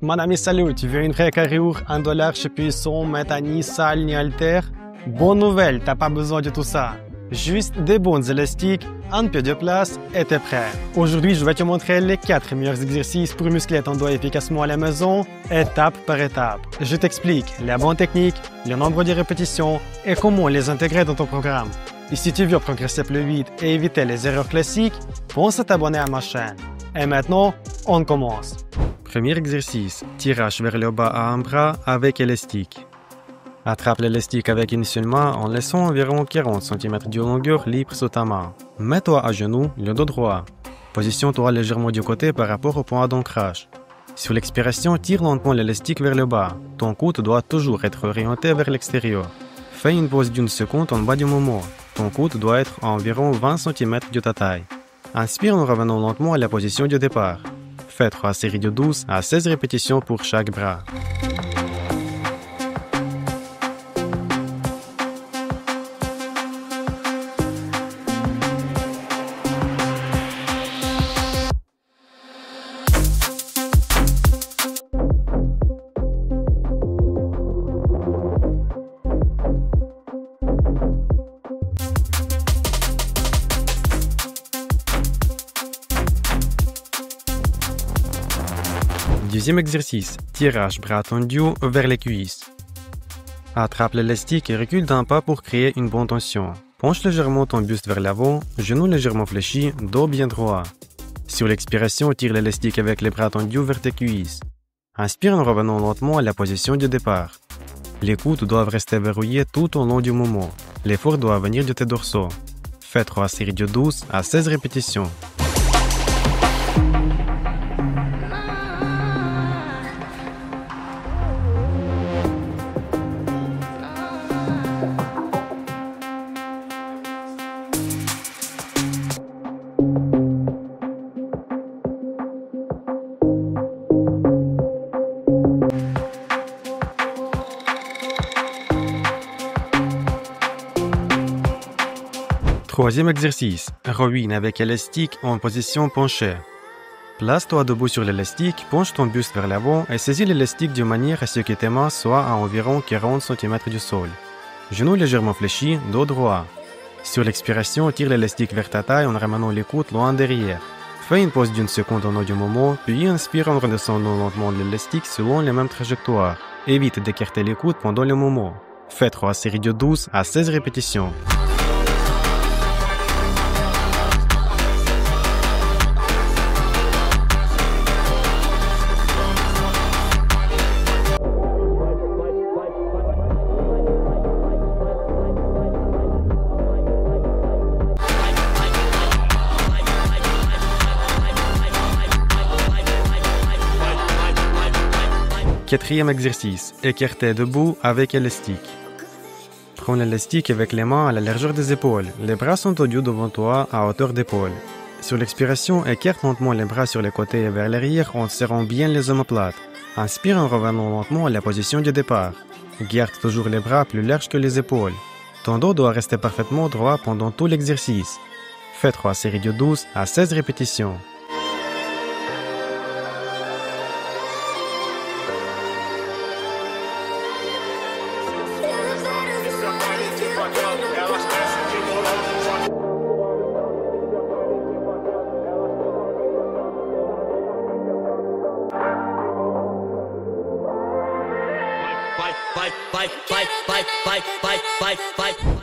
Mon ami, salut, tu veux une vraie carrure, $1 chez Puisson, mettre ni salle ni haltère? Bonne nouvelle, t'as pas besoin de tout ça. Juste des bons élastiques, un peu de place et t'es prêt. Aujourd'hui, je vais te montrer les 4 meilleurs exercices pour muscler ton dos efficacement à la maison, étape par étape. Je t'explique la bonne technique, le nombre de répétitions et comment les intégrer dans ton programme. Et si tu veux progresser plus vite et éviter les erreurs classiques, pense à t'abonner à ma chaîne. Et maintenant, on commence. Premier exercice, tirage vers le bas à un bras avec élastique. Attrape l'élastique avec une seule main en laissant environ 40 cm de longueur libre sous ta main. Mets-toi à genoux, le dos droit. Positionne-toi légèrement du côté par rapport au point d'ancrage. Sur l'expiration, tire lentement l'élastique vers le bas. Ton coude doit toujours être orienté vers l'extérieur. Fais une pause d'une seconde en bas du mouvement. Ton coude doit être à environ 20 cm de ta taille. Inspire en revenant lentement à la position de départ. Fais 3 séries de 12 à 16 répétitions pour chaque bras. Deuxième exercice, tirage bras tendu vers les cuisses. Attrape l'élastique et recule d'un pas pour créer une bonne tension. Penche légèrement ton buste vers l'avant, genoux légèrement fléchis, dos bien droit. Sur l'expiration, tire l'élastique avec les bras tendus vers tes cuisses. Inspire en revenant lentement à la position de départ. Les coudes doivent rester verrouillés tout au long du mouvement. L'effort doit venir de tes dorsaux. Fais 3 séries de 12 à 16 répétitions. Troisième exercice, rowing avec élastique en position penchée. Place-toi debout sur l'élastique, penche ton buste vers l'avant et saisis l'élastique de manière à ce que tes mains soient à environ 40 cm du sol. Genoux légèrement fléchis, dos droit. Sur l'expiration, tire l'élastique vers ta taille en ramenant les coudes loin derrière. Fais une pause d'une seconde en haut du moment, puis inspire en redescendant lentement l'élastique selon les mêmes trajectoires. Évite d'écarter les coudes pendant le mouvement. Fais 3 séries de 12 à 16 répétitions. Quatrième exercice, écarté debout avec élastique. Prends l'élastique avec les mains à la largeur des épaules. Les bras sont tenus devant toi à hauteur d'épaule. Sur l'expiration, écarte lentement les bras sur les côtés et vers l'arrière en serrant bien les omoplates. Inspire en revenant lentement à la position de départ. Garde toujours les bras plus larges que les épaules. Ton dos doit rester parfaitement droit pendant tout l'exercice. Fais 3 séries de 12 à 16 répétitions.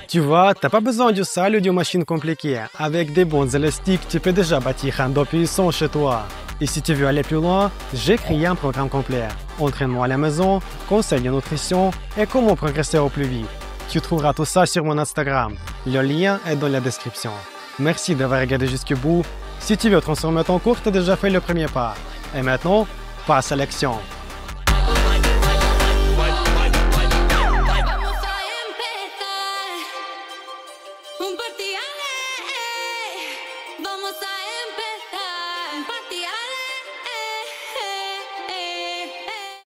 Tu vois, t'as pas besoin de salle ou d'une machine compliquée. Avec des bons élastiques, tu peux déjà bâtir un dos puissant chez toi. Et si tu veux aller plus loin, j'ai créé un programme complet. Entraînement à la maison, conseils de nutrition et comment progresser au plus vite. Tu trouveras tout ça sur mon Instagram. Le lien est dans la description. Merci d'avoir regardé jusqu'au bout. Si tu veux transformer ton cours, t'as déjà fait le premier pas. Et maintenant, passe à l'action.